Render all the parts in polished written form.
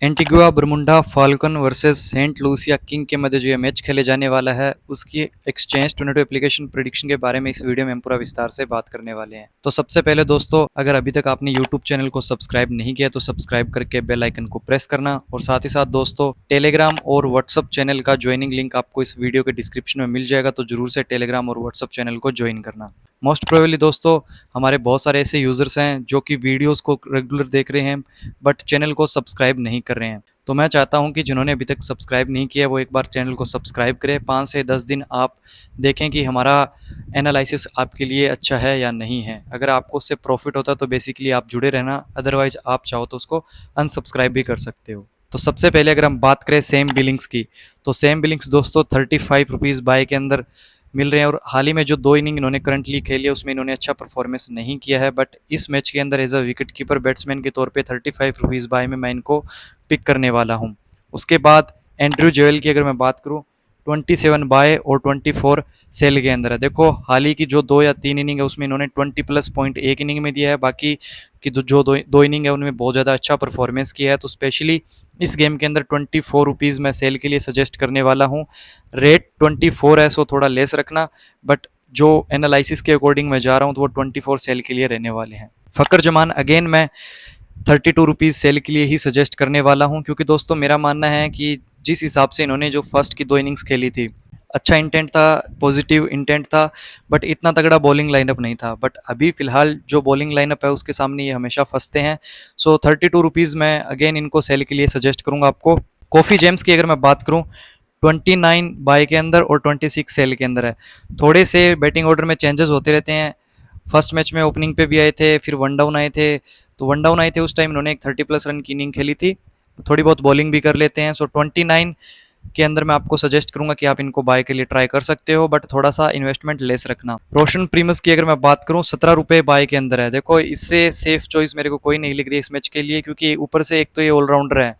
Antigua Barbuda Falcon versus Saint Lucia King के मध्य जो ये मैच खेले जाने वाला है उसकी एक्सचेंज टोर्नेडो एप्लीकेशन प्रेडिक्शन के बारे में इस वीडियो में हम पूरा विस्तार से बात करने वाले हैं। तो सबसे पहले दोस्तों, अगर अभी तक आपने यूट्यूब चैनल को सब्सक्राइब नहीं किया तो सब्सक्राइब करके बेल आइकन को प्रेस करना, और साथ ही साथ दोस्तों टेलीग्राम और व्हाट्सअप चैनल का ज्वाइनिंग लिंक आपको इस वीडियो के डिस्क्रिप्शन में मिल जाएगा, तो जरूर से टेलीग्राम और व्हाट्सअप चैनल को ज्वाइन करना। मोस्ट प्रोबेबली दोस्तों, हमारे बहुत सारे ऐसे यूजर्स हैं जो कि वीडियोस को रेगुलर देख रहे हैं बट चैनल को सब्सक्राइब नहीं कर रहे हैं। तो मैं चाहता हूं कि जिन्होंने अभी तक सब्सक्राइब नहीं किया वो एक बार चैनल को सब्सक्राइब करें। 5 से 10 दिन आप देखें कि हमारा एनालिसिस आपके लिए अच्छा है या नहीं है। अगर आपको उससे प्रॉफिट होता है तो बेसिकली आप जुड़े रहना, अदरवाइज आप चाहो तो उसको अनसब्सक्राइब भी कर सकते हो। तो सबसे पहले अगर हम बात करें सेम बिलिंग्स की, तो सेम बिलिंग्स दोस्तों 35 रुपीज़ बाय के अंदर मिल रहे हैं, और हाल ही में जो 2 इनिंग इन्होंने करंटली खेली है उसमें इन्होंने अच्छा परफॉर्मेंस नहीं किया है, बट इस मैच के अंदर as a wicket keeper batsman के तौर पे 35 रुपीज़ बाय में मैं इनको पिक करने वाला हूं। उसके बाद एंड्रयू जेवल की अगर मैं बात करूं, 27 बाय और 24 सेल के अंदर है। देखो हाल ही की जो 2 या 3 इनिंग है उसमें इन्होंने 20 प्लस पॉइंट एक इनिंग में दिया है, बाकी की जो दो इनिंग है उनमें बहुत ज़्यादा अच्छा परफॉर्मेंस किया है। तो स्पेशली इस गेम के अंदर 24 रुपीज़ मैं सेल के लिए सजेस्ट करने वाला हूँ। रेट 24 है, सो थोड़ा लेस रखना, बट जो एनालिसिस के अकॉर्डिंग मैं जा रहा हूँ तो वो 24 सेल के लिए रहने वाले हैं। फ़कर जमान अगेन मैं 32 रुपीज़ सेल के लिए ही सजेस्ट करने वाला हूं, क्योंकि दोस्तों मेरा मानना है कि जिस हिसाब से इन्होंने जो फर्स्ट की 2 इनिंग्स खेली थी, अच्छा इंटेंट था, पॉजिटिव इंटेंट था, बट इतना तगड़ा बॉलिंग लाइनअप नहीं था। बट अभी फिलहाल जो बॉलिंग लाइनअप है उसके सामने ये हमेशा फंसते हैं। सो 32 रुपीज़ मैं अगेन इनको सेल के लिए सजेस्ट करूंगा आपको। कॉफ़ी जेम्स की अगर मैं बात करूं, 29 बाय के अंदर और 26 सेल के अंदर है। थोड़े से बैटिंग ऑर्डर में चेंजेस होते रहते हैं। फर्स्ट मैच में ओपनिंग पे भी आए थे, फिर वन डाउन आए थे, तो वन डाउन आए थे उस टाइम इन्होंने एक 30 प्लस रन की इनिंग खेली थी। थोड़ी बहुत बॉलिंग भी कर लेते हैं। सो 29 के अंदर मैं आपको सजेस्ट करूंगा कि आप इनको बाय के लिए ट्राई कर सकते हो, बट थोड़ा सा इन्वेस्टमेंट लेस रखना। रोशन प्रीमस की अगर मैं बात करूं, 17 रुपये बाय के अंदर है। देखो इससे सेफ चॉइस मेरे को कोई नहीं लग रही इस मैच के लिए, क्योंकि ऊपर से एक तो ये ऑलराउंडर है,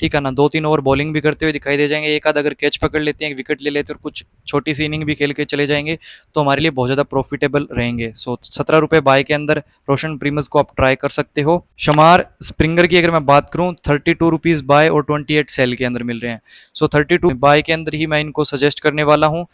ठीक है ना, 2-3 ओवर बॉलिंग भी करते हुए दिखाई दे जाएंगे। एक आध अगर कैच पकड़ लेते हैं, विकेट ले लेते हैं और कुछ छोटी सी इनिंग भी खेल के चले जाएंगे तो हमारे लिए बहुत ज़्यादा प्रॉफिटेबल रहेंगे। सो 17 रुपये बाय के अंदर रोशन प्रीमस को आप ट्राई कर सकते हो। शमार स्प्रिंगर की अगर मैं बात करूं, 32 रुपीज़ बाय और 28 सेल के अंदर मिल रहे हैं। सो 32 बाय के अंदर ही मैं इनको सजेस्ट करने वाला हूं,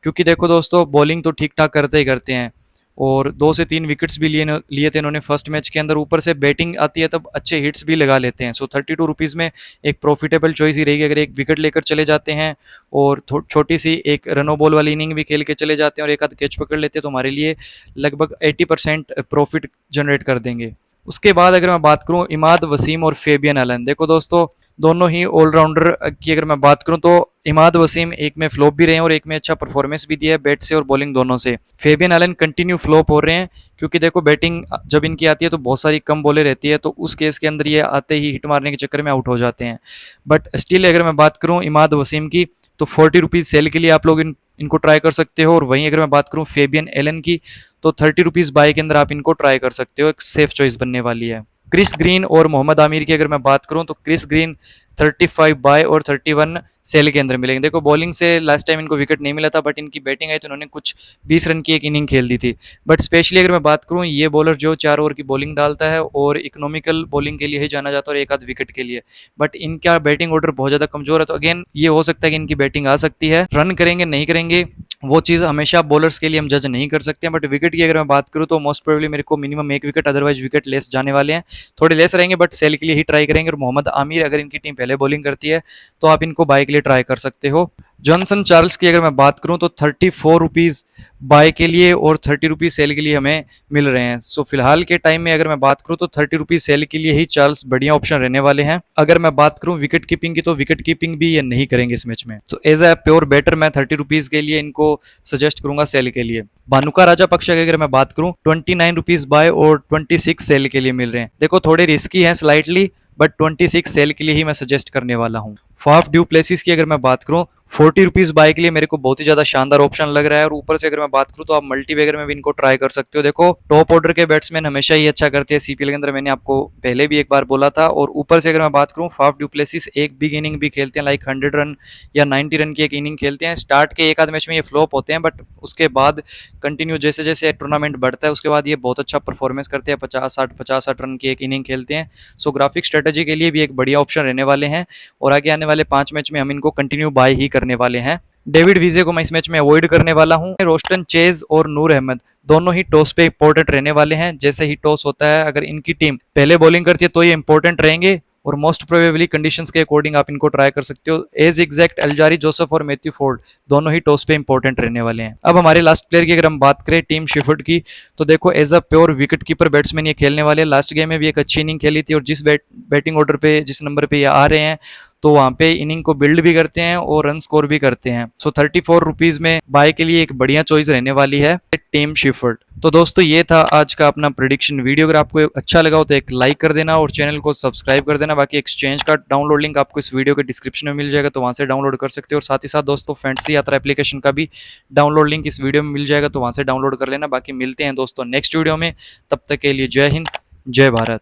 क्योंकि देखो दोस्तों बॉलिंग तो ठीक ठाक करते ही करते हैं, और 2 से 3 विकेट्स भी लिए थे इन्होंने फर्स्ट मैच के अंदर। ऊपर से बैटिंग आती है तब अच्छे हिट्स भी लगा लेते हैं। सो 32 रुपीज़ में एक प्रॉफिटेबल चॉइस ही रहेगी। अगर एक विकेट लेकर चले जाते हैं और छोटी सी एक रनो बॉल वाली इनिंग भी खेल के चले जाते हैं और एक आध कैच पकड़ लेते हैं तो हमारे लिए लगभग 80% प्रॉफिट जनरेट कर देंगे। उसके बाद अगर मैं बात करूं इमाद वसीम और फेबियन एलन, देखो दोस्तों दोनों ही ऑलराउंडर की अगर मैं बात करूं तो इमाद वसीम एक में फ्लॉप भी रहे हैं और एक में अच्छा परफॉर्मेंस भी दिया है, बैट से और बॉलिंग दोनों से। फेबियन एलन कंटिन्यू फ्लॉप हो रहे हैं, क्योंकि देखो बैटिंग जब इनकी आती है तो बहुत सारी कम बॉलें रहती है, तो उस केस के अंदर ये आते ही हिट मारने के चक्कर में आउट हो जाते हैं। बट स्टिल अगर मैं बात करूँ इमाद वसीम की, तो 40 रुपीज़ सेल के लिए आप लोग इनको ट्राई कर सकते हो। और वहीं अगर मैं बात करूँ फेबियन एलन की, तो 30 रुपीज़ बाय के अंदर आप इनको ट्राई कर सकते हो, एक सेफ चॉइस बनने वाली है। क्रिस ग्रीन और मोहम्मद आमिर की अगर मैं बात करूं, तो क्रिस ग्रीन 35 बाय और 31 सेल के अंदर मिलेंगे। देखो बॉलिंग से लास्ट टाइम इनको विकेट नहीं मिला था, बट इनकी बैटिंग आई तो इन्होंने कुछ 20 रन की एक इनिंग खेल दी थी। बट स्पेशली अगर मैं बात करूं, ये बॉलर जो 4 ओवर की बॉलिंग डालता है और इकोनॉमिकल बॉलिंग के लिए ही जाना जाता है और एक आध विकेट के लिए, बट इनका बैटिंग ऑर्डर बहुत ज़्यादा कमजोर है। तो अगेन ये हो सकता है कि इनकी बैटिंग आ सकती है, रन करेंगे नहीं करेंगे वो चीज़ हमेशा बॉलर्स के लिए हम जज नहीं कर सकते हैं। बट विकेट की अगर मैं बात करूं तो मोस्ट प्रोबेबली मेरे को मिनिमम एक विकेट, अदरवाइज विकेट लेस जाने वाले हैं, थोड़े लेस रहेंगे, बट सेल के लिए ही ट्राई करेंगे। और मोहम्मद आमिर अगर इनकी टीम पहले बॉलिंग करती है तो आप इनको बाय के लिए ट्राई कर सकते हो। जॉनसन चार्ल्स की अगर मैं बात करूं तो 34 रुपीज़ बाय के लिए और 30 रुपीज़ सेल के लिए हमें मिल रहे हैं। सो फिलहाल के टाइम में अगर मैं बात करूं तो 30 रुपीज़ सेल के लिए ही चार्ल्स बढ़िया ऑप्शन रहने वाले हैं। अगर मैं बात करूं विकेट कीपिंग की, तो विकेट कीपिंग भी ये नहीं करेंगे इस मैच में। So as a pure batter मैं 30 रुपीज़ के लिए इनको सजेस्ट करूंगा सेल के लिए। भानुका राजा पक्ष की अगर मैं बात करूं, 29 रुपीज़ बाय और 26 सेल के लिए मिल रहे हैं। देखो थोड़े रिस्की हैं स्लाइटली, बट 26 सेल के लिए ही मैं सजेस्ट करने वाला हूं। फाफ ड्यू प्लेसिस की अगर मैं बात करूं, ₹40 बाय के लिए मेरे को बहुत ही ज़्यादा शानदार ऑप्शन लग रहा है। और ऊपर से अगर मैं बात करूँ तो आप मल्टी बैगर में भी इनको ट्राई कर सकते हो। देखो टॉप ऑर्डर के बैट्समैन हमेशा ही अच्छा करते हैं सीपीएल के अंदर, मैंने आपको पहले भी एक बार बोला था। और ऊपर से अगर मैं बात करूँ, फाफ डू प्लेसिस एक बिग इनिंग भी खेलते हैं, लाइक 100 रन या 90 रन की एक इनिंग खेलते हैं। स्टार्ट के एक आध मैच में ये फ्लॉप होते हैं, बट उसके बाद कंटिन्यू जैसे जैसे टूर्नामेंट बढ़ता है उसके बाद ये बहुत अच्छा परफॉर्मेंस करते हैं। 50-60 रन की एक इनिंग खेलते हैं। सो ग्राफिक स्ट्रेटेजी के लिए भी एक बढ़िया ऑप्शन रहने वाले हैं। और आगे आने वाले 5 मैच में हम इनको कंटिन्यू बाय ही करने वाले हैं। डेविड विजे को मैं इस मैच में अवॉइड करने वाला हूं। रोस्टन चेज और नूर अहमद दोनों ही टॉस पे इंपॉर्टेंट रहने वाले हैं। जैसे ही टॉस होता है, अगर इनकी टीम पहले बॉलिंग करती है तो ये इंपॉर्टेंट रहेंगे। और मोस्ट प्रोबेबली कंडीशंस के अकॉर्डिंग आप इनको ट्राई कर सकते हो। एज एग्जैक्ट अल्जारी जोसेफ और मैथ्यू फोर्ड दोनों ही टॉस पे इंपॉर्टेंट रहने वाले हैं। अब हमारे लास्ट प्लेयर की अगर हम बात करें टीम शेफर्ड की, तो देखो as a pure wicket keeper batsman ये खेलने वाले। लास्ट गेम में भी एक अच्छी इनिंग खेली थी। और जिस बैटिंग ऑर्डर पे जिस नंबर पे ये आ रहे हैं, तो वहां पे इनिंग को बिल्ड भी करते हैं और रन स्कोर भी करते हैं। सो ₹34 में बाय के लिए एक बढ़िया चॉइस रहने वाली है टीम शिफर्ड। तो दोस्तों ये था आज का अपना प्रेडिक्शन वीडियो। अगर आपको अच्छा लगा हो तो एक लाइक कर देना और चैनल को सब्सक्राइब कर देना। बाकी एक्सचेंज का डाउनलोड लिंक आपको इस वीडियो के डिस्क्रिप्शन में मिल जाएगा, तो वहां से डाउनलोड कर सकते हो। और साथ ही साथ दोस्तों फैंटेसी यात्रा एप्लीकेशन का भी डाउनलोड लिंक इस वीडियो में मिल जाएगा, तो वहां से डाउनलोड कर लेना। बाकी मिलते हैं दोस्तों नेक्स्ट वीडियो में, तब तक के लिए जय हिंद, जय भारत।